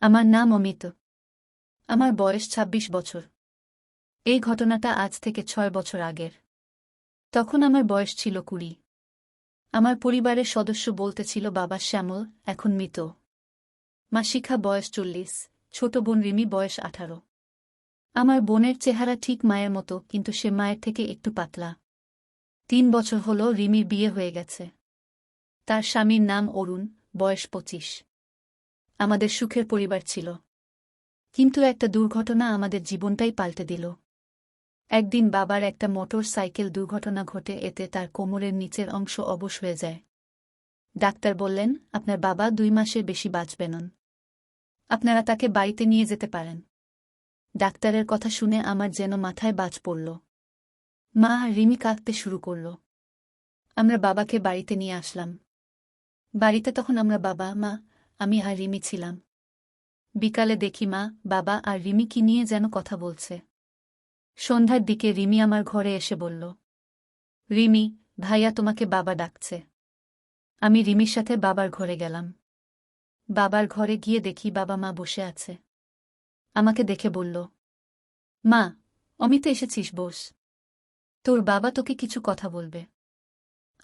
আমার নাম অমিত। আমার বয়স ২৬ বছর। এই ঘটনাটা আজ থেকে ৬ বছর আগের। তখন আমার বয়স ছিল ২০। আমার পরিবারের সদস্য বলতেছিল বাবা শ্যামল এখন মৃত। মা শিখা বয়স ৪০, ছোট বোন রিমি বয়স ১৮। আমার বোনের চেহারা ঠিক মায়ের মতো, কিন্তু সে মায়ের থেকে একটু পাতলা। ৩ বছর হল রিমির বিয়ে হয়ে গেছে। তার স্বামীর নাম অরুণ, বয়স ২৫। আমাদের সুখের পরিবার ছিল। কিন্তু একটা দুর্ঘটনা আমাদের জীবনটাই পাল্টে দিল। একদিন বাবার একটা মোটর সাইকেল দুর্ঘটনা ঘটে, এতে তার কোমরের নিচের অংশ অবশ হয়ে যায়। ডাক্তার বললেন, আপনার বাবা ২ মাসের বেশি বাঁচবেন না। আপনারা তাকে বাড়িতে নিয়ে যেতে পারেন। ডাক্তারের কথা শুনে আমার যেন মাথায় বাজ পড়ল। মা আর রিমি কাঁদতে শুরু করল। আমরা বাবাকে বাড়িতে নিয়ে আসলাম। বাড়িতে তখন আমরা বাবা, মা, আমি আর রিমি ছিলাম। বিকালে দেখি মা, বাবা আর রিমি কি নিয়ে যেন কথা বলছে। সন্ধ্যার দিকে রিমি আমার ঘরে এসে বলল, রিমি, ভাইয়া তোমাকে বাবা ডাকছে। আমি রিমির সাথে বাবার ঘরে গেলাম। বাবার ঘরে গিয়ে দেখি বাবা মা বসে আছে। আমাকে দেখে বলল, মা, অমিত এসেছিস, বস। তোর বাবা তোকে কিছু কথা বলবে।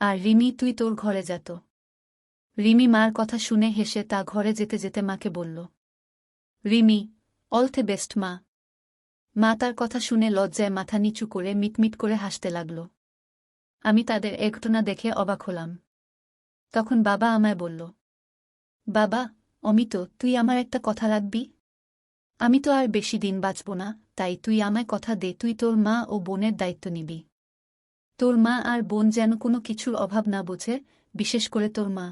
আর রিমি, তুই তোর ঘরে যা তো। রিমি মার কথা শুনে হেসে তা ঘরে যেতে যেতে মাকে বলল, রিমি, অল দ্য বেস্ট মা। মা তার কথা শুনে লজ্জায় মাথা নিচু করে মিটমিট করে হাসতে লাগল। আমি তাদের এ ঘটনা দেখে অবাক হলাম। তখন বাবা আমায় বলল, বাবা, অমিত, তুই আমার একটা কথা রাখবি? আমি তো আর বেশি দিন বাঁচব না, তাই তুই আমায় কথা দে তুই তোর মা ও বোনের দায়িত্ব নিবি। তোর মা আর বোন যেন কোনো কিছুর অভাব না বোঝে, বিশেষ করে তোর মা।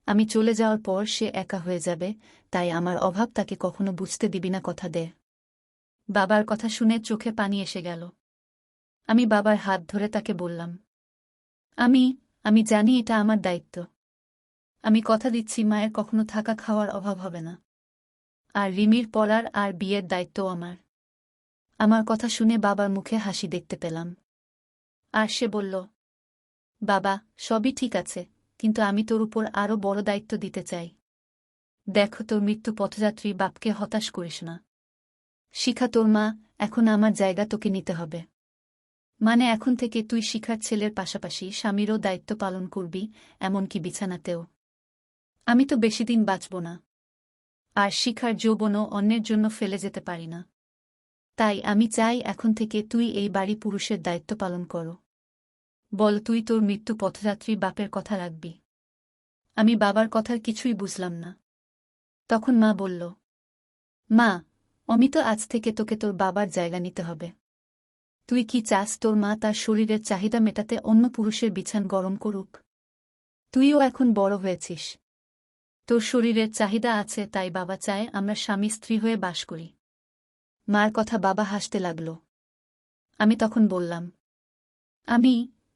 আমি চলে যাওয়ার পর সে একা হয়ে যাবে, তাই আমার অভাব তাকে কখনো বুঝতে দিবি না, কথা দে। বাবার কথা শুনে চোখে পানি এসে গেল। আমি বাবার হাত ধরে তাকে বললাম, আমি আমি জানি এটা আমার দায়িত্ব। আমি কথা দিচ্ছি মায়ের কখনো থাকা খাওয়ার অভাব হবে না। আর রিমির পড়ার আর বিয়ের দায়িত্ব আমার। আমার কথা শুনে বাবার মুখে হাসি দেখতে পেলাম। আর সে বলল, বাবা, সবই ঠিক আছে, কিন্তু আমি তোর উপর আরও বড় দায়িত্ব দিতে চাই। দেখো, তোর মৃত্যু পথযাত্রী বাপকে হতাশ করিস না। শিখা, তোর মা, এখন আমার জায়গা তোকে নিতে হবে। মানে এখন থেকে তুই শিখার ছেলের পাশাপাশি স্বামীরও দায়িত্ব পালন করবি, এমনকি বিছানাতেও। আমি তো বেশি দিন বাঁচব না। আর শিখার যৌবনও অন্যের জন্য ফেলে যেতে পারি না। তাই আমি চাই এখন থেকে তুই এই বাড়ি পুরুষের দায়িত্ব পালন করো। বল, তুই তোর মৃত্যু পথযাত্রী বাপের কথা রাখবি? আমি বাবার কথার কিছুই বুঝলাম না। তখন মা বলল, মা, অমিত, আজ থেকে তোকে তোর বাবার জায়গা নিতে হবে। তুই কি চাস তোর মা তার শরীরের চাহিদা মেটাতে অন্য পুরুষের বিছান গরম করুক? তুইও এখন বড় হয়েছিস। তোর শরীরের চাহিদা আছে, তাই বাবা চায় আমরা স্বামী স্ত্রী হয়ে বাস করি। মার কথা বাবা হাসতে লাগল। আমি তখন বললাম,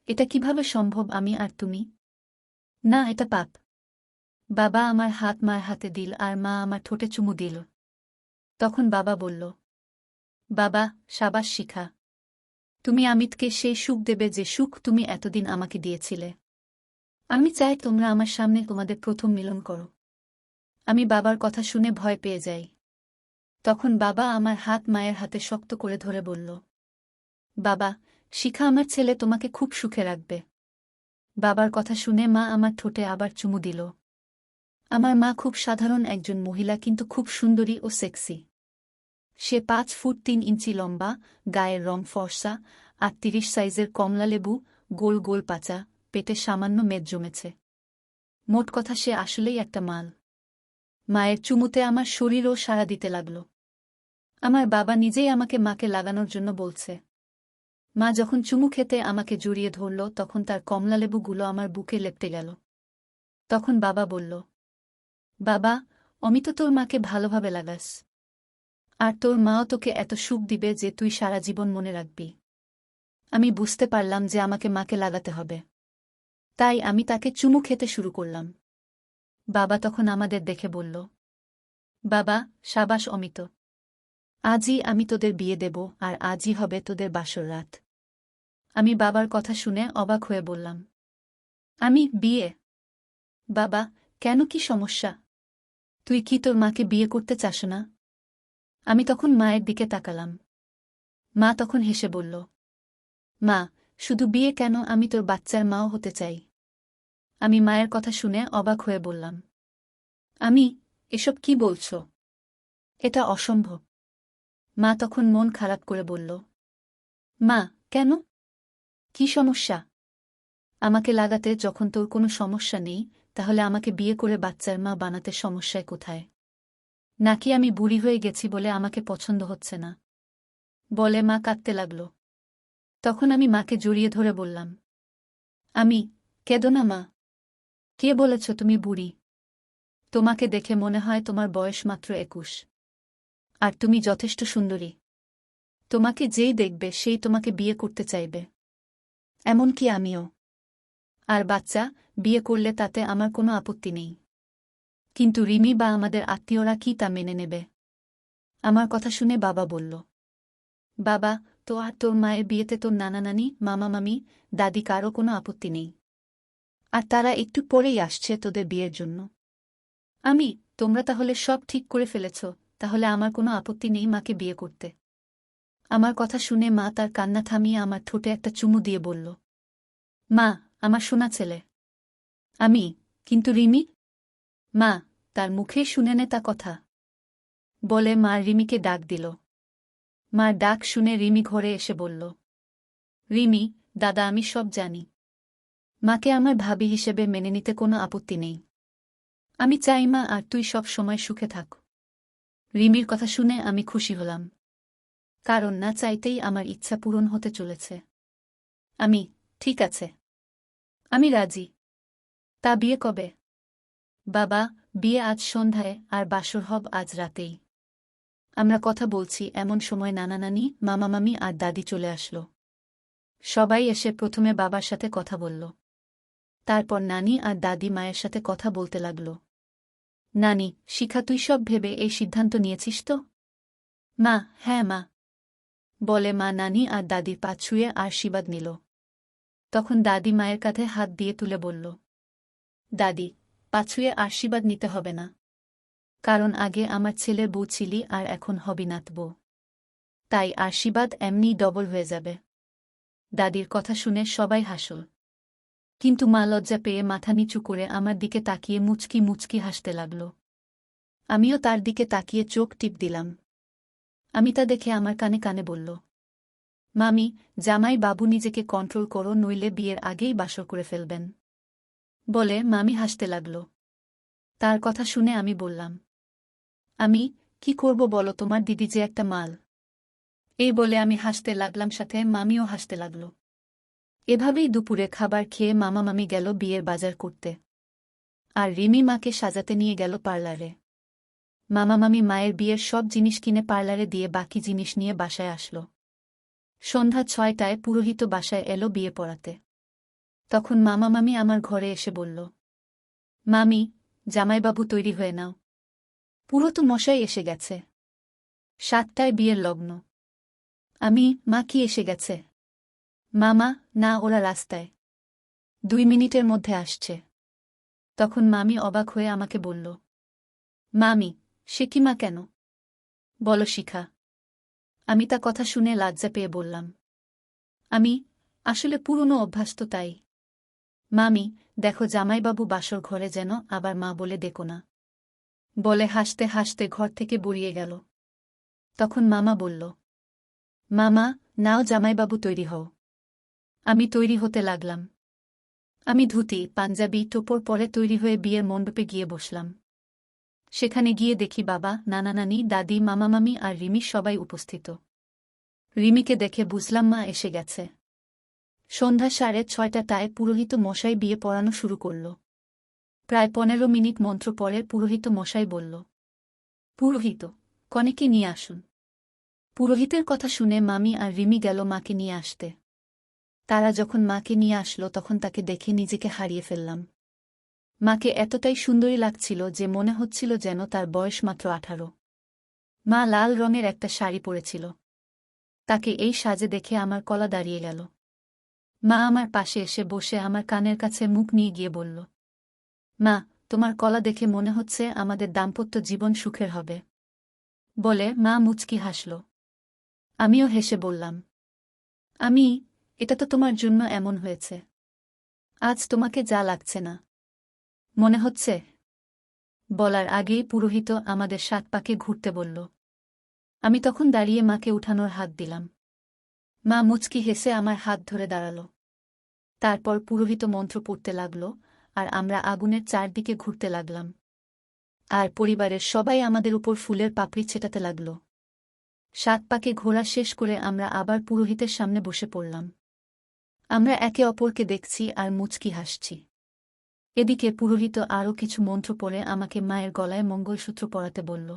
এটা কিভাবে সম্ভব, আমি আর তুমি? না, এটা পাপ। বাবা আমার হাত মার হাতে দিল আর মা আমার ঠোঁটে চুমু দিল। তখন বাবা বলল, বাবা, সাবাস শিখা। তুমি অমিতকে সেই সুখ দেবে যে সুখ তুমি এতদিন আমাকে দিয়েছিলে। আমি চাই তোমরা আমার সামনে তোমাদের প্রথম মিলন করো। আমি বাবার কথা শুনে ভয় পেয়ে যাই। তখন বাবা আমার হাত মায়ের হাতে শক্ত করে ধরে বলল, বাবা, শিখা আমার ছেলে তোমাকে খুব সুখে রাখবে। বাবার কথা শুনে মা আমার ঠোঁটে আবার চুমু দিল। আমার মা খুব সাধারণ একজন মহিলা, কিন্তু খুব সুন্দরী ও সেক্সি। সে ৫ ফুট ৩ ইঞ্চি লম্বা, গায়ের রং ফর্সা, ৩৮ সাইজের কমলালেবু, গোল গোল পাচা, পেটে সামান্য মেদ জমেছে। মোট কথা, সে আসলেই একটা মাল। মায়ের চুমুতে আমার শরীরও সাড়া দিতে লাগল। আমার বাবা নিজেই আমাকে মাকে লাগানোর জন্য বলছে। মা যখন চুমু খেতে আমাকে জড়িয়ে ধরল, তখন তার কমলালেবুগুলো আমার বুকে লেপ্টে গেল। তখন বাবা বলল, বাবা, অমিত, তোর মাকে ভালোভাবে লাগাস। আর তোর মাও তোকে এত সুখ দিবে যে তুই সারা জীবন মনে রাখবি। আমি বুঝতে পারলাম যে আমাকে মাকে লাগাতে হবে। তাই আমি তাকে চুমু খেতে শুরু করলাম। বাবা তখন আমাদের দেখে বলল, বাবা, সাবাস অমিত। আজই আমি তোদের বিয়ে দেব, আর আজই হবে তোদের বাসর রাত। আমি বাবার কথা শুনে অবাক হয়ে বললাম, বিয়ে? বাবা, কেন, কি সমস্যা? তুই কি তোর মাকে বিয়ে করতে চাস না? আমি তখন মায়ের দিকে তাকালাম। মা তখন হেসে বলল, মা, শুধু বিয়ে কেন, আমি তোর বাচ্চার মাও হতে চাই। আমি মায়ের কথা শুনে অবাক হয়ে বললাম, আমি, এসব কি বলছ? এটা অসম্ভব। মা তখন মন খারাপ করে বলল, মা, কেন? কি সমস্যা? আমাকে লাগাতে যখন তোর কোনো সমস্যা নেই, তাহলে আমাকে বিয়ে করে বাচ্চার মা বানাতে সমস্যায় কোথায়? নাকি আমি বুড়ি হয়ে গেছি বলে আমাকে পছন্দ হচ্ছে না? বলে মা কাঁদতে লাগল। তখন আমি মাকে জড়িয়ে ধরে বললাম, আমি, কেঁদো না মা। কে বলেছ তুমি বুড়ি? তোমাকে দেখে মনে হয় তোমার বয়স মাত্র 21। আর তুমি যথেষ্ট সুন্দরী। তোমাকে যেই দেখবে সেই তোমাকে বিয়ে করতে চাইবে। এমনকি আমিও। আর বাচ্চা, বিয়ে করলে তাতে আমার কোনো আপত্তি নেই। কিন্তু রিমি বা আমাদের আত্মীয়রা কি তা মেনে নেবে? আমার কথা শুনে বাবা বলল, বাবা, তো আর তোর মায়ের বিয়েতে তোর নানা নানি, মামা মামি, দাদি কারও কোনো আপত্তি নেই। আর তারা একটু পরেই আসছে তোদের বিয়ের জন্য। আমি, তোমরা তাহলে সব ঠিক করে ফেলেছ, তাহলে আমার কোনো আপত্তি নেই মাকে বিয়ে করতে। আমার কথা শুনে মা তার কান্না থামিয়ে আমার ঠোঁটে একটা চুমু দিয়ে বলল, মা, আমার সোনা ছেলে। আমি, কিন্তু রিমি? মা, তার মুখে শুনে নে তা কথা। বলে মা রিমিকে ডাক দিল। মার ডাক শুনে রিমি ঘরে এসে বলল, রিমি, দাদা, আমি সব জানি। মাকে আমার ভাবি হিসেবে মেনে নিতে কোনো আপত্তি নেই। আমি চাই মা আর তুই সব সময় সুখে থাক। রিমির কথা শুনে আমি খুশি হলাম। কারণ না চাইতেই আমার ইচ্ছা পূরণ হতে চলেছে। আমি, ঠিক আছে। আমি রাজি। তা বিয়ে কবে? বাবা, বিয়ে আজ সন্ধ্যায় আর বাসর হব আজ রাতেই। আমরা কথা বলছি এমন সময় নানা নানি, মামা মামি আর দাদি চলে আসলো। সবাই এসে প্রথমে বাবার সাথে কথা বলল। তারপর নানি আর দাদি মায়ের সাথে কথা বলতে লাগল। নানি, শিখা, তুই সব ভেবে এই সিদ্ধান্ত নিয়েছিস তো? মা, হ্যাঁ মা। বলে মা নানি আর দাদির পা ছুঁয়ে আশীর্বাদ নিল। তখন দাদি মায়ের কাঁধে হাত দিয়ে তুলে বলল, দাদি, পা ছুঁয়ে আশীর্বাদ নিতে হবে না। কারণ আগে আমার ছেলের বউ ছিলি আর এখন হবি নাত বউ। তাই আশীর্বাদ এমনিই ডবল হয়ে যাবে। দাদির কথা শুনে সবাই হাসল। কিন্তু মা লজ্জা পেয়ে মাথা নিচু করে আমার দিকে তাকিয়ে মুচকি মুচকি হাসতে লাগল। আমিও তার দিকে তাকিয়ে চোখ টিপ দিলাম। আমি তা দেখে আমার কানে কানে বলল, মামি, জামাই বাবু নিজেকে কন্ট্রোল করো, নইলে বিয়ের আগেই বাসর করে ফেলবেন। বলে মামি হাসতে লাগল। তার কথা শুনে আমি বললাম, আমি, কি করব বলো, তোমার দিদি যে একটা মাল। এই বলে আমি হাসতে লাগলাম, সাথে মামিও হাসতে লাগল। এভাবেই দুপুরে খাবার খেয়ে মামা মামি গেল বিয়ের বাজার করতে। আর রিমি মাকে সাজাতে নিয়ে গেল পার্লারে। মামা মামি মায়ের বিয়ের সব জিনিস কিনে পার্লারে দিয়ে বাকি জিনিস নিয়ে বাসায় আসলো। সন্ধ্যা 6টায় পুরোহিত বাসায় এলো বিয়ে পড়াতে। তখন মামা মামি আমার ঘরে এসে বলল, মামি, জামাইবাবু তৈরি হয়ে নাও। পুরোহিত মশাই এসে গেছে। 7টায় বিয়ের লগ্ন। আমি, মা কি এসে গেছে? মামা, না, ওরা রাস্তায়। 2 মিনিটের মধ্যে আসছে। তখন মামি অবাক হয়ে আমাকে বলল, মামি, সে কি মা কেন? বলো শিখা। আমি তা কথা শুনে লজ্জা পেয়ে বললাম, আমি, আসলে পুরনো অভ্যাস তো তাই। মামি, দেখো জামাইবাবু বাসর ঘরে যেন আবার মা বলে ডেকো না। বলে হাসতে হাসতে ঘর থেকে বেরিয়ে গেল। তখন মামা বলল, মামা, নাও জামাইবাবু তৈরি হও। আমি তৈরি হতে লাগলাম। আমি ধুতি, পাঞ্জাবি, টোপর পরে তৈরি হয়ে বিয়ের মণ্ডপে গিয়ে বসলাম। সেখানে গিয়ে দেখি বাবা, নানা নানি, দাদি, মামা মামি আর রিমি সবাই উপস্থিত। রিমিকে দেখে বুঝলাম মা এসে গেছে। সন্ধ্যা 6:30টায় পুরোহিত মশাই বিয়ে পড়ানো শুরু করল। প্রায় 15 মিনিট মন্ত্র পরে পুরোহিত মশাই বলল, পুরোহিত, কনেকে নিয়ে আসুন। পুরোহিতের কথা শুনে মামি আর রিমি গেল মাকে নিয়ে আসতে। তারা যখন মাকে নিয়ে আসলো তখন তাকে দেখে নিজেকে হারিয়ে ফেললাম। মাকে এতটাই সুন্দরী লাগছিল যে মনে হচ্ছিল যেন তার বয়স মাত্র 18। মা লাল রঙের একটা শাড়ি পরেছিল। তাকে এই সাজে দেখে আমার গলা দাঁড়িয়ে গেল। মা আমার পাশে এসে বসে আমার কানের কাছে মুখ নিয়ে গিয়ে বলল, মা, তোমার কলা দেখে মনে হচ্ছে আমাদের দাম্পত্য জীবন সুখের হবে বলে মা মুচকি হাসল। আমিও হেসে বললাম, আমি, এটা তো তোমার জন্য এমন হয়েছে। আজ তোমাকে যা লাগছে না মনে হচ্ছে। বলার আগেই পুরোহিত আমাদের 7 পাকে ঘুরতে বলল। আমি তখন দাঁড়িয়ে মাকে উঠানোর হাত দিলাম। মা মুচকি হেসে আমার হাত ধরে দাঁড়াল। তারপর পুরোহিত মন্ত্র পড়তে লাগল, আর আমরা আগুনের চারদিকে ঘুরতে লাগলাম। আর পরিবারের সবাই আমাদের উপর ফুলের পাপড়ি ছেটাতে লাগল। 7 পাকে ঘোরা শেষ করে আমরা আবার পুরোহিতের সামনে বসে পড়লাম। আমরা একে অপরকে দেখছি আর মুচকি হাসছি। এদিকে পুরোহিত আরও কিছু মন্ত্র পড়ে আমাকে মায়ের গলায় মঙ্গলসূত্র পরাতে বলল।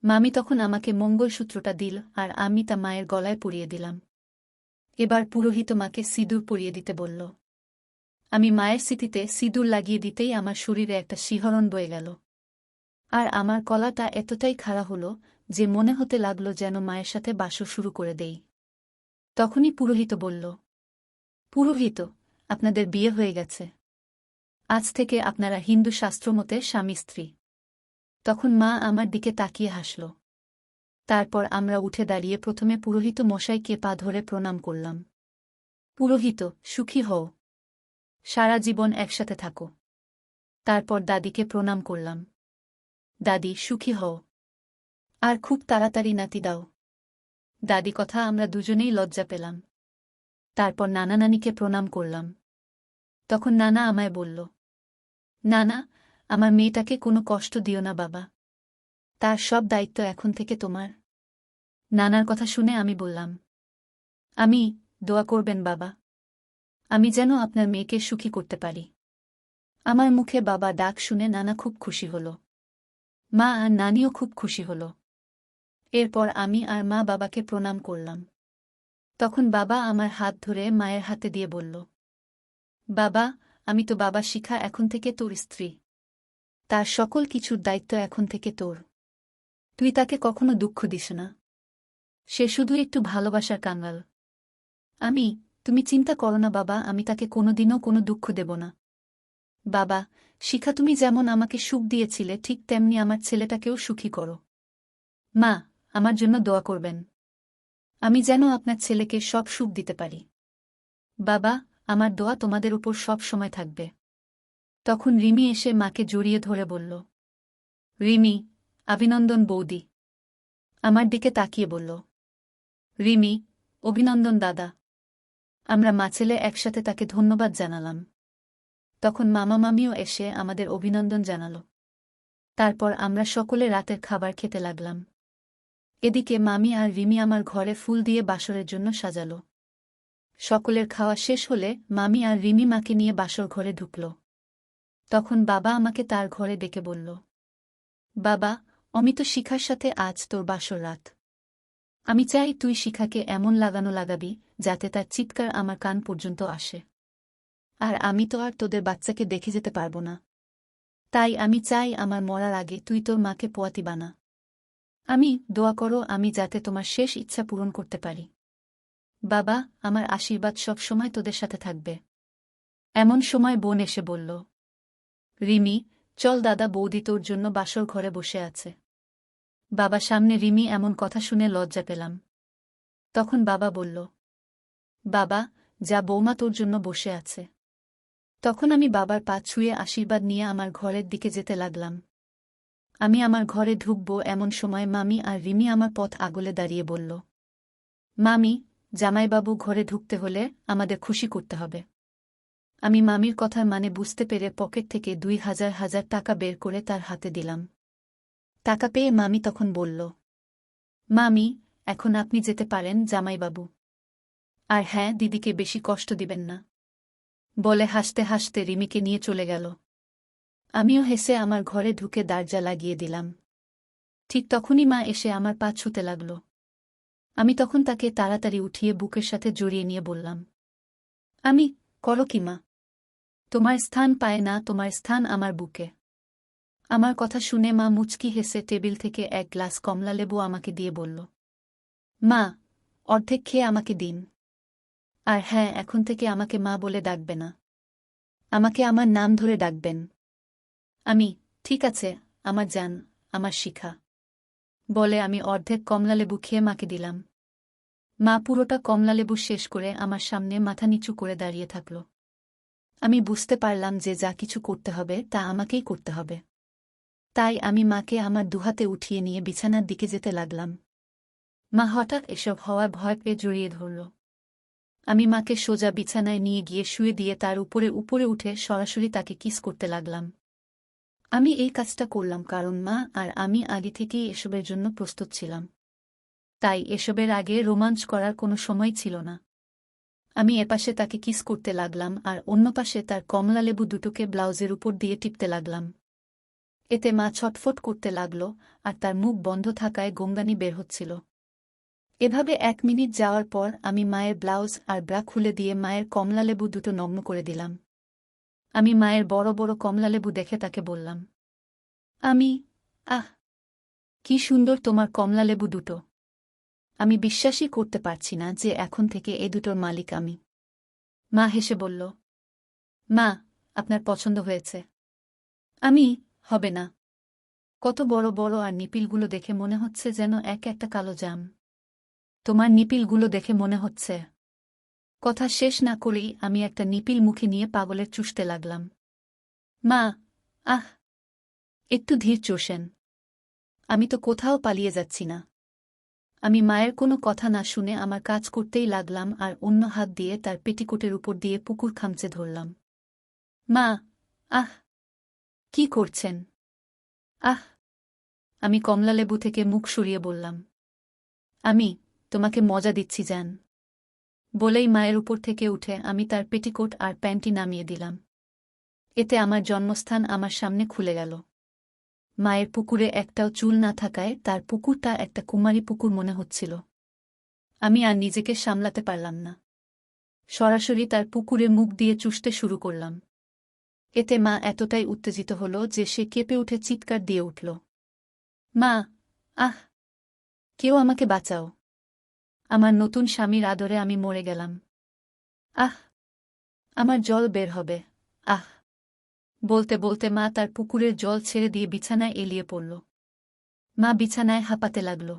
মামি তখন আমাকে মঙ্গলসূত্রটা দিল আর আমি তা মায়ের গলায় পরিয়ে দিলাম। এবার পুরোহিত মাকে সিঁদুর পরিয়ে দিতে বলল। আমি মায়ের স্মৃতিতে সিঁদুর লাগিয়ে দিতেই আমার শরীরে একটা শিহরণ বয়ে গেল। আর আমার গলাটা এতটাই খাড়া হল যে মনে হতে লাগল যেন মায়ের সাথে বাসর শুরু করে দেই। তখনই পুরোহিত বলল, পুরোহিত, আপনাদের বিয়ে হয়ে গেছে। আজ থেকে আপনারা হিন্দু শাস্ত্রমতে স্বামী স্ত্রী। তখন মা আমার দিকে তাকিয়ে হাসল। তারপর আমরা উঠে দাঁড়িয়ে প্রথমে পুরোহিত মশাইকে পা ধরে প্রণাম করলাম। পুরোহিত, সুখী হও, সারা জীবন একসাথে থাকো। তারপর দাদিকে প্রণাম করলাম। দাদি, সুখী হও, আর খুব তাড়াতাড়ি নাতি দাও। দাদি কথা আমরা দুজনেই লজ্জা পেলাম। তারপর নানা নানিকে প্রণাম করলাম। তখন নানা আমায় বলল, নানা, আমার মেয়েটাকে কোনো কষ্ট দিও না বাবা, তার সব দায়িত্ব এখন থেকে তোমার। নানার কথা শুনে আমি বললাম, আমি, দোয়া করবেন বাবা, আমি যেন আপনার মেয়েকে সুখী করতে পারি। আমার মুখে বাবা ডাক শুনে নানা খুব খুশি হল। মা আর নানিও খুব খুশি হল। এরপর আমি আর মা বাবাকে প্রণাম করলাম। তখন বাবা আমার হাত ধরে মায়ের হাতে দিয়ে বলল, বাবা, আমি তো বাবা শিখা এখন থেকে তোর স্ত্রী। তার সকল কিছুর দায়িত্ব এখন থেকে তোর। তুই তাকে কখনো দুঃখ দিস না। সে শুধু একটু ভালোবাসার কাঙ্গাল। তুমি চিন্তা করো না বাবা, আমি তাকে কোনোদিনও কোনো দুঃখ দেব না। বাবা, শিখা, তুমি যেমন আমাকে সুখ দিয়েছিলে ঠিক তেমনি আমার ছেলেটাকেও সুখী করো। মা, আমার জন্য দোয়া করবেন, আমি যেন আপনার ছেলেকে সব সুখ দিতে পারি। বাবা, আমার দোয়া তোমাদের উপর সব সময় থাকবে। তখন রিমি এসে মাকে জড়িয়ে ধরে বলল, রিমি, অভিনন্দন বৌদি। আমার দিকে তাকিয়ে বলল, রিমি, অভিনন্দন দাদা। আমরা মা ছেলে একসাথে তাকে ধন্যবাদ জানালাম। তখন মামা মামিও এসে আমাদের অভিনন্দন জানাল। তারপর আমরা সকলে রাতের খাবার খেতে লাগলাম। এদিকে মামি আর রিমি আমার ঘরে ফুল দিয়ে বাসরের জন্য সাজালো। সকলের খাওয়া শেষ হলে মামি আর রিমি মাকে নিয়ে বাসর ঘরে ঢুকল। তখন বাবা আমাকে তার ঘরে ডেকে বলল, বাবা, অমিত শিখার সাথে আজ তোর বাসর রাত। আমি চাই তুই শিখাকে এমন লাগানো লাগাবি যাতে তার চিৎকার আমার কান পর্যন্ত আসে। আর আমি তো আর তোদের বাচ্চাকে দেখে যেতে পারব না। তাই আমি চাই আমার মরার আগে তুই তোর মাকে পোয়াতি বানা। দোয়া করো আমি যাতে তোমার শেষ ইচ্ছা পূরণ করতে পারি। বাবা, আমার আশীর্বাদ সব সময় তোদের সাথে থাকবে। এমন সময় বোন এসে বলল, রিমি, চল, দাদা বৌদি তোর জন্য বাসর ঘরে বসে আছে। বাবা সামনে রিমি এমন কথা শুনে লজ্জা পেলাম। তখন বাবা বলল, বাবা, যা, বৌমা তোর জন্য বসে আছে। তখন আমি বাবার পা ছুঁয়ে আশীর্বাদ নিয়ে আমার ঘরের দিকে যেতে লাগলাম। আমি আমার ঘরে ঢুকব এমন সময় মামি আর রিমি আমার পথ আগলে দাঁড়িয়ে বলল, মামি, জামাইবাবু ঘরে ঢুকতে হলে আমাদের খুশি করতে হবে। আমি মামির কথার মানে বুঝতে পেরে পকেট থেকে 2,000 টাকা বের করে তার হাতে দিলাম। টাকা পেয়ে মামি তখন বলল, মামি, এখন আপনি যেতে পারেন জামাইবাবু। আর হ্যাঁ, দিদিকে বেশি কষ্ট দিবেন না, বলে হাসতে হাসতে রিমিকে নিয়ে চলে গেল। আমিও হেসে আমার ঘরে ঢুকে দরজা লাগিয়ে দিলাম। ঠিক তখনই মা এসে আমার পা ছুঁতে লাগল। আমি তখন তাকে তাড়াতাড়ি উঠিয়ে বুকের সাথে জড়িয়ে নিয়ে বললাম, করো কি মা? তোমার স্থান পায় না, তোমার স্থান আমার বুকে। আমার কথা শুনে মা মুচকি হেসে টেবিল থেকে এক গ্লাস কমলালেবু আমাকে দিয়ে বলল, মা, অর্ধেক খেয়ে আমাকে দিন। আর হ্যাঁ, এখন থেকে আমাকে মা বলে ডাকবে না, আমাকে আমার নাম ধরে ডাকবেন। আমি, ঠিক আছে, আমার জান, আমার শিখা। বলে আমি অর্ধেক কমলালেবু খেয়ে মাকে দিলাম। মা পুরোটা কমলালেবু শেষ করে আমার সামনে মাথা নিচু করে দাঁড়িয়ে থাকল। আমি বুঝতে পারলাম যে যা কিছু করতে হবে তা আমাকেই করতে হবে। তাই আমি মাকে আমার দুহাতে উঠিয়ে নিয়ে বিছানার দিকে যেতে লাগলাম। মা হঠাৎ এসব হওয়ার ভয় পেয়ে জড়িয়ে ধরল। আমি মাকে সোজা বিছানায় নিয়ে গিয়ে শুয়ে দিয়ে তার উপরে উপরে উঠে সরাসরি তাকে কিস করতে লাগলাম। আমি এই কাজটা করলাম কারণ মা আর আমি আগে থেকেই এসবের জন্য প্রস্তুত ছিলাম। তাই এসবের আগে রোমাঞ্চ করার কোনো সময় ছিল না। আমি এপাশে তাকে কিস করতে লাগলাম আর অন্য পাশে তার কমলালেবু দুটোকে ব্লাউজের উপর দিয়ে টিপতে লাগলাম। এতে মা ছটফট করতে লাগল আর তার মুখ বন্ধ থাকায় গোঙ্গানি বের হচ্ছিল। এভাবে 1 মিনিট যাওয়ার পর আমি মায়ের ব্লাউজ আর ব্রা খুলে দিয়ে মায়ের কমলালেবু দুটো নগ্ন করে দিলাম। আমি মায়ের বড় বড় কমলালেবু দেখে তাকে বললাম, আমি, আহ, কি সুন্দর তোমার কমলালেবু দুটো। আমি বিশ্বাসই করতে পারছি না যে এখন থেকে এ দুটোর মালিক আমি। মা হেসে বলল, মা, আপনার পছন্দ হয়েছে? আমি, হবে না। কত বড় বড় আর নিপিলগুলো দেখে মনে হচ্ছে যেন এক একটা কালো জাম। তোমার নিপিলগুলো দেখে মনে হচ্ছে। কথা শেষ না করেই আমি একটা নিপিল মুখে নিয়ে পাগলের চুষতে লাগলাম। মা, আহ, একটু ধীর চোষেন। আমি তো কোথাও পালিয়ে যাচ্ছি না। আমি মায়ের কোনো কথা না শুনে আমার কাজ করতেই লাগলাম আর অন্য হাত দিয়ে তার পেটিকোটের উপর দিয়ে পুকুর খামচে ধরলাম। মা, আহ, কি করছেন? আহ, আমি কমলালেবু থেকে মুখ সরিয়ে বললাম, আমি তোমাকে মজা দিচ্ছি জান। বলেই মায়ের উপর থেকে উঠে আমি তার পেটিকোট আর প্যান্টি নামিয়ে দিলাম। এতে আমার জন্মস্থান আমার সামনে খুলে গেল। মায়ের পুকুরে একটাও চুল না থাকায় তার পুকুরটা একটা কুমারী পুকুর মনে হচ্ছিল। আমি আর নিজেকে সামলাতে পারলাম না। সরাসরি তার পুকুরে মুখ দিয়ে চুষতে শুরু করলাম। এতে মা এতটাই উত্তেজিত হল যে সে কেঁপে উঠে চিৎকার দিয়ে উঠল, মা, আহ, কেউ আমাকে বাঁচাও। আমার নতুন স্বামীর আদরে আমি মরে গেলাম। আহ, আমার জল বের হবে, আহ। বলতে বলতে মা তার পুকুরের জল ছেড়ে দিয়ে বিছানায় এলিয়ে পড়ল। মা বিছানায় হাঁপাতে লাগল।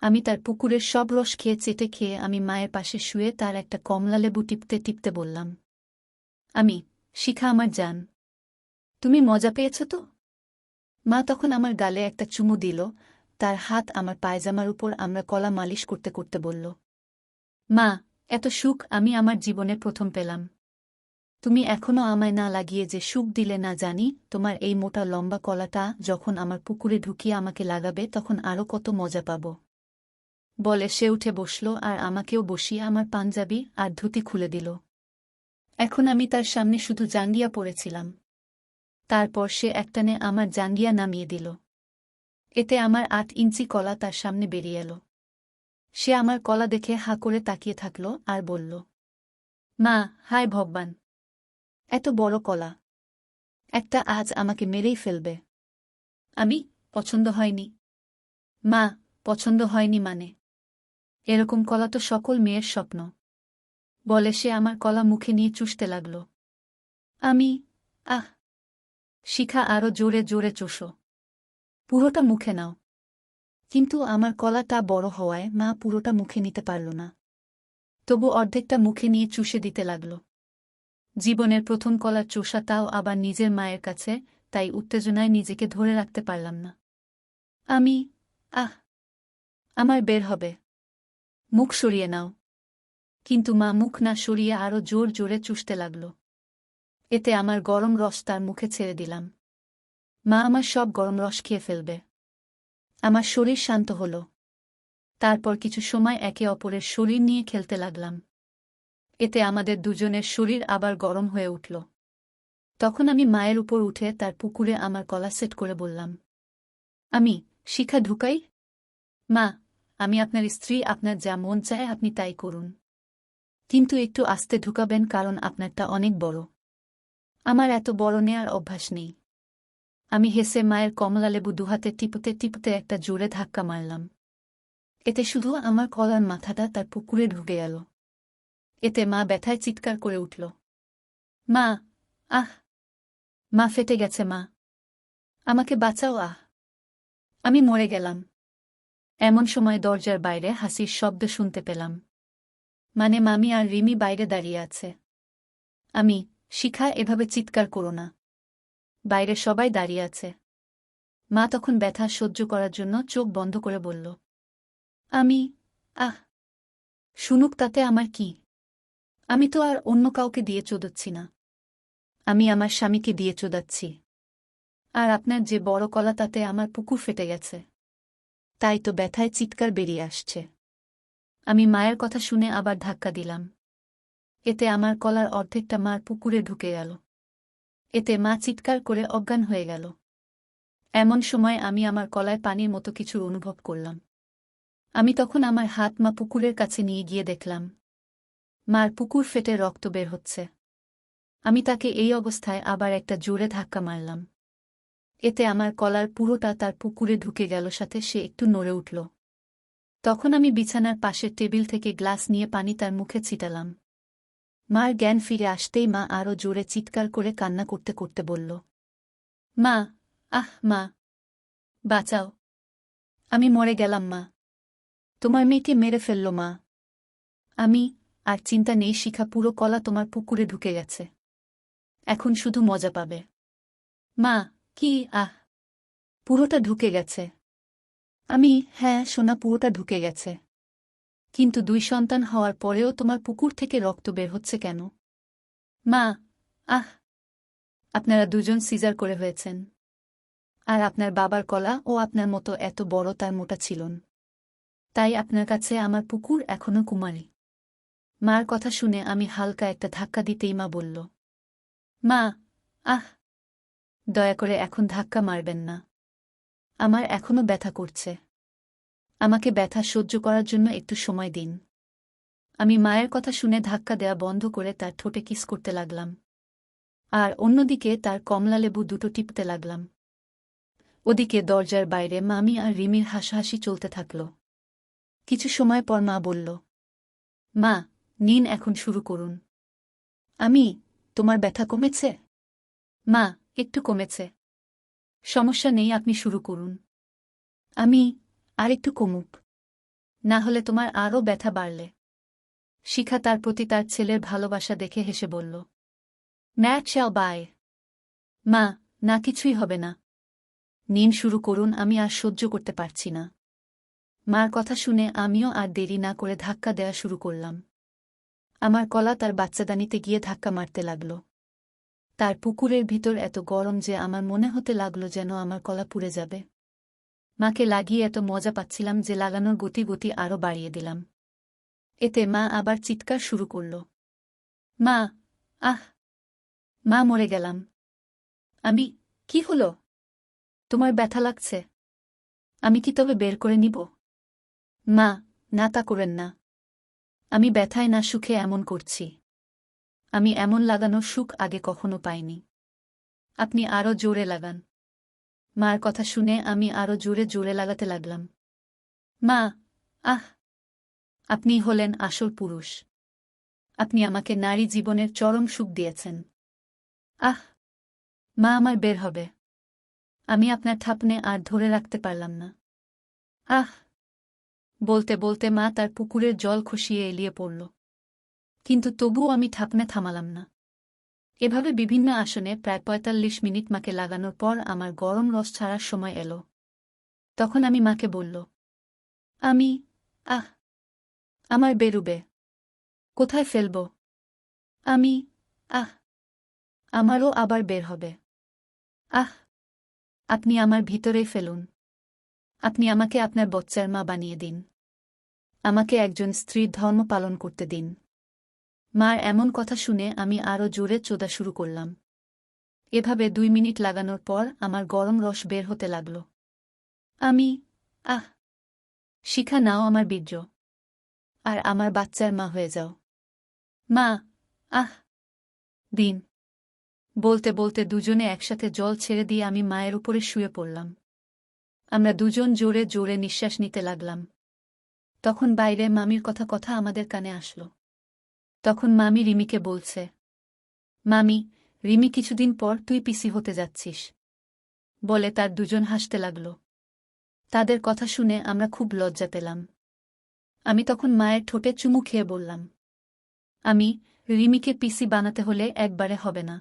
আমি তার পুকুরের সব রস খেয়ে চেটে খেয়ে আমি মায়ের পাশে শুয়ে তার একটা কমলালেবু টিপতে টিপতে বললাম, আমি, শিখা আমার জান, তুমি মজা পেয়েছ তো? মা তখন আমার গালে একটা চুমু দিল, তার হাত আমার পায়জামার উপর আমরা কলা মালিশ করতে করতে বলল, মা, এত সুখ আমি আমার জীবনে প্রথম পেলাম। তুমি এখনো আমায় না লাগিয়ে যে সুখ দিলে না জানি, তোমার এই মোটা লম্বা কলাটা যখন আমার পুকুরে ঢুকিয়ে আমাকে লাগাবে তখন আরও কত মজা পাব। বলে সে উঠে বসল আর আমাকেও বসিয়ে আমার পাঞ্জাবি আর ধুতি খুলে দিল। এখন আমি তার সামনে শুধু জাঙ্গিয়া পরেছিলাম। তারপর সে একটানে আমার জাঙ্গিয়া নামিয়ে দিল। এতে আমার 8 ইঞ্চি কলা তার সামনে বেরিয়ে এল। সে আমার কলা দেখে হা করে তাকিয়ে থাকল আর বলল, মা, হায় ভগবান, এত বড় কলা! একটা আজ আমাকে মেরেই ফেলবে। আমি, পছন্দ হয়নি। মা, পছন্দ হয়নি মানে? এরকম কলা তো সকল মেয়ের স্বপ্ন। বলে সে আমার কলা মুখে নিয়ে চুষতে লাগল। আমি, আহ, শিখা আরও জোরে জোরে চোষো। পুরোটা মুখে নাও। কিন্তু আমার কলাটা বড় হওয়ায় মা পুরোটা মুখে নিতে পারল না। তবু অর্ধেকটা মুখে নিয়ে চুষে দিতে লাগল। জীবনের প্রথম কলার চোষা, তাও আবার নিজের মায়ের কাছে, তাই উত্তেজনায় নিজেকে ধরে রাখতে পারলাম না। আমি, আহ, আমার বের হবে। মুখ সরিয়ে নাও। কিন্তু মা মুখ না সরিয়ে আরও জোর জোরে চুষতে লাগল। এতে আমার গরম রস তার মুখে ছেড়ে দিলাম। মা আমার সব গরম রস খেয়ে ফেলবে। আমার শরীর শান্ত হল। তারপর কিছু সময় একে অপরের শরীর নিয়ে খেলতে লাগলাম। এতে আমাদের দুজনের শরীর আবার গরম হয়ে উঠল। তখন আমি মায়ের উপর উঠে তার পুকুরে আমার কলা সেট করে বললাম, আমি, শিখা ঢুকাই? মা, আমি আপনার স্ত্রী, আপনার যা মন চায় আপনি তাই করুন। কিন্তু একটু আস্তে ঢুকাবেন কারণ আপনারটা অনেক বড়। আমার এত বড় নেয়ার অভ্যাস নেই। আমি হেসে মায়ের কমলালেবু দুহাতে টিপুতে টিপুতে একটা জোরে ধাক্কা মারলাম। এতে শুধু আমার কলার মাথাটা তার পুকুরে ঢুকে গেল। এতে মা ব্যথায় চিৎকার করে উঠল, মা, আহ, মা, ফেটে গেছে মা। আমাকে বাঁচাও আমি মরে গেলাম। এমন সময় দরজার বাইরে হাসির শব্দ শুনতে পেলাম। মানে মামি আর রিমি বাইরে দাঁড়িয়ে আছে। আমি, শিখা, এভাবে চিৎকার করো না। বাইরে সবাই দাঁড়িয়ে আছে। মা তখন ব্যথা সহ্য করার জন্য চোখ বন্ধ করে বলল, আমি আহ শুনুক, তাতে আমার কি? আমি তো আর অন্য কাউকে দিয়ে চোদাচ্ছি না। আমি আমার স্বামীকে দিয়ে চোদাচ্ছি। আর আপনার যে বড় কলা, তাতে আমার পুকুর ফেটে গেছে। তাই তো ব্যথায় চিৎকার বেরিয়ে আসছে। আমি মায়ের কথা শুনে আবার ধাক্কা দিলাম। এতে আমার কলার অর্ধেকটা মার পুকুরে ঢুকে গেল। এতে মা চিৎকার করে অজ্ঞান হয়ে গেল। এমন সময় আমি আমার কলায় পানির মতো কিছু অনুভব করলাম। আমি তখন আমার হাত মা পুকুরের কাছে নিয়ে গিয়ে দেখলাম মার পুকুর ফেটে রক্ত বের হচ্ছে। আমি তাকে এই অবস্থায় আবার একটা জোরে ধাক্কা মারলাম। এতে আমার কলার পুরোটা তার পুকুরে ঢুকে গেল, সাথে সে একটু নড়ে উঠল। তখন আমি বিছানার পাশের টেবিল থেকে গ্লাস নিয়ে পানি তার মুখে ছিটালাম। মার জ্ঞান ফিরে আসতেই মা আরও জোরে চিৎকার করে কান্না করতে করতে বলল, মা, মা, বাঁচাও। আমি মরে গেলাম মা। তোমার মেয়েকে মেরে ফেলল মা। আমি, আর চিন্তা নেই শিখা, পুরো কলা তোমার পুকুরে ঢুকে গেছে। এখন শুধু মজা পাবে। মা, কি? পুরোটা ঢুকে গেছে। আমি, হ্যাঁ সোনা, পুরোটা ঢুকে গেছে। কিন্তু 2 সন্তান হওয়ার পরেও তোমার পুকুর থেকে রক্ত বের হচ্ছে কেন? মা, আপনারা দুজন সিজার করে হয়েছেন। আর আপনার বাবার কলা ও আপনার মতো এত বড় তার মোটা ছিলন। তাই আপনার কাছে আমার পুকুর এখনও কুমারী। মার কথা শুনে আমি হালকা একটা ধাক্কা দিতেই মা বলল, মা, দয়া করে এখন ধাক্কা মারবেন না। আমার এখনও ব্যথা করছে। আমাকে ব্যথা সহ্য করার জন্য একটু সময় দিন। আমি মায়ের কথা শুনে ধাক্কা দেয়া বন্ধ করে তার ঠোঁটে কিস করতে লাগলাম। আর অন্যদিকে তার কমলালেবু দুটো টিপতে লাগলাম। ওদিকে দরজার বাইরে মামি আর রিমির হাসাহাসি চলতে থাকল। কিছু সময় পর মা বলল, মা, নিন, এখন শুরু করুন। আমি, তোমার ব্যথা কমেছে? মা, একটু কমেছে। সমস্যা নেই, আপনি শুরু করুন। আমি, আর একটু কমুক, না হলে তোমার আরও ব্যথা বাড়লে। শিখা তার প্রতি তার ছেলের ভালোবাসা দেখে হেসে বলল, ম্যাট শ্যাল বাই। মা, না, কিছুই হবে না। নিন, শুরু করুন, আমি আর সহ্য করতে পারছি না। মার কথা শুনে আমিও আর দেরি না করে ধাক্কা দেওয়া শুরু করলাম। আমার কলা তার বাচ্চাদানিতে গিয়ে ধাক্কা মারতে লাগল। তার পুকুরের ভিতর এত গরম যে আমার মনে হতে লাগল যেন আমার কলা পুড়ে যাবে। মাকে লাগিয়ে এত মজা পাচ্ছিলাম যে লাগানোর গতি আরও বাড়িয়ে দিলাম। এতে মা আবার চিৎকার শুরু করল, মা, মা, মরে গেলাম। আমি, কি হলো? তোমার ব্যথা লাগছে? আমি কি তবে বের করে নিব? মা, না, তা করেন না। আমি ব্যথায় না সুখে এমন করছি। আমি এমন লাগানোর সুখ আগে কখনো পাইনি। আপনি আরও জোরে লাগান। মার কথা শুনে আমি আরও জোরে জোরে লাগাতে লাগলাম। মা, আপনি হলেন আসল পুরুষ। আপনি আমাকে নারী জীবনের চরম সুখ দিয়েছেন। মা, আমার বের হবে। আমি আপনার ঠাপনে আর ধরে রাখতে পারলাম না। বলতে বলতে মা তার পুকুরের জল খসিয়ে এলিয়ে পড়ল। কিন্তু তবুও আমি ঠাপনে থামালাম না। এভাবে বিভিন্ন আসনে প্রায় ৪৫ মিনিট মাকে লাগানোর পর আমার গরম রস ছাড়ার সময় এলো। তখন আমি মাকে বলল, আমি, আমার বেরুবে। কোথায় ফেলব? আমি, আমারও আবার বের হবে। আপনি আমার ভিতরেই ফেলুন। আপনি আমাকে আপনার বাচ্চার মা বানিয়ে দিন। আমাকে একজন স্ত্রীর ধর্ম পালন করতে দিন। মার এমন কথা শুনে আমি আরও জোরে চোদা শুরু করলাম। এভাবে 2 মিনিট লাগানোর পর আমার গরম রস বের হতে লাগল। আমি, শিখা, নাও আমার বীর্য। আর আমার বাচ্চার মা হয়ে যাও। মা, দিন। বলতে বলতে দুজনে একসাথে জল ছেড়ে দিয়ে আমি মায়ের উপরে শুয়ে পড়লাম। আমরা দুজন জোরে জোরে নিঃশ্বাস নিতে লাগলাম। তখন বাইরে মামির কথা আমাদের কানে আসলো। তখন মামি রিমিকে বলছে, মামি, রিমি, কিছুদিন পর তুই পিসি হতে যাচ্ছিস। বলে তার দুজন হাসতে লাগল। তাদের কথা শুনে আমরা খুব লজ্জা পেলাম। আমি তখন মায়ের ঠোঁটে চুমু খেয়ে বললাম, আমি রিমিকে পিসি বানাতে হলে একবারে হবে না,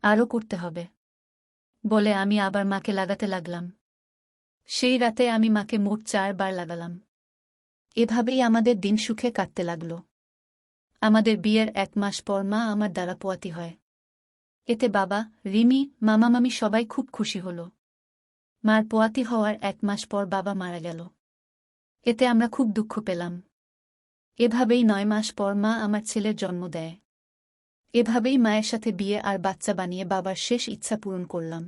আরও করতে হবে। বলে আমি আবার মাকে লাগাতে লাগলাম। সেই রাতে আমি মাকে মোট 4 বার লাগালাম। এভাবেই আমাদের দিন সুখে কাটতে লাগল। আমাদের বিয়ের 1 মাস পর মা আমার দ্বারা পোয়াতি হয়। এতে বাবা, রিমি, মামা মামি সবাই খুব খুশি হল। মার পোয়াতি হওয়ার 1 মাস পর বাবা মারা গেল। এতে আমরা খুব দুঃখ পেলাম। এভাবেই 9 মাস পর মা আমার ছেলের জন্ম দেয়। এভাবেই মায়ের সাথে বিয়ে আর বাচ্চা বানিয়ে বাবার শেষ ইচ্ছা পূরণ করলাম।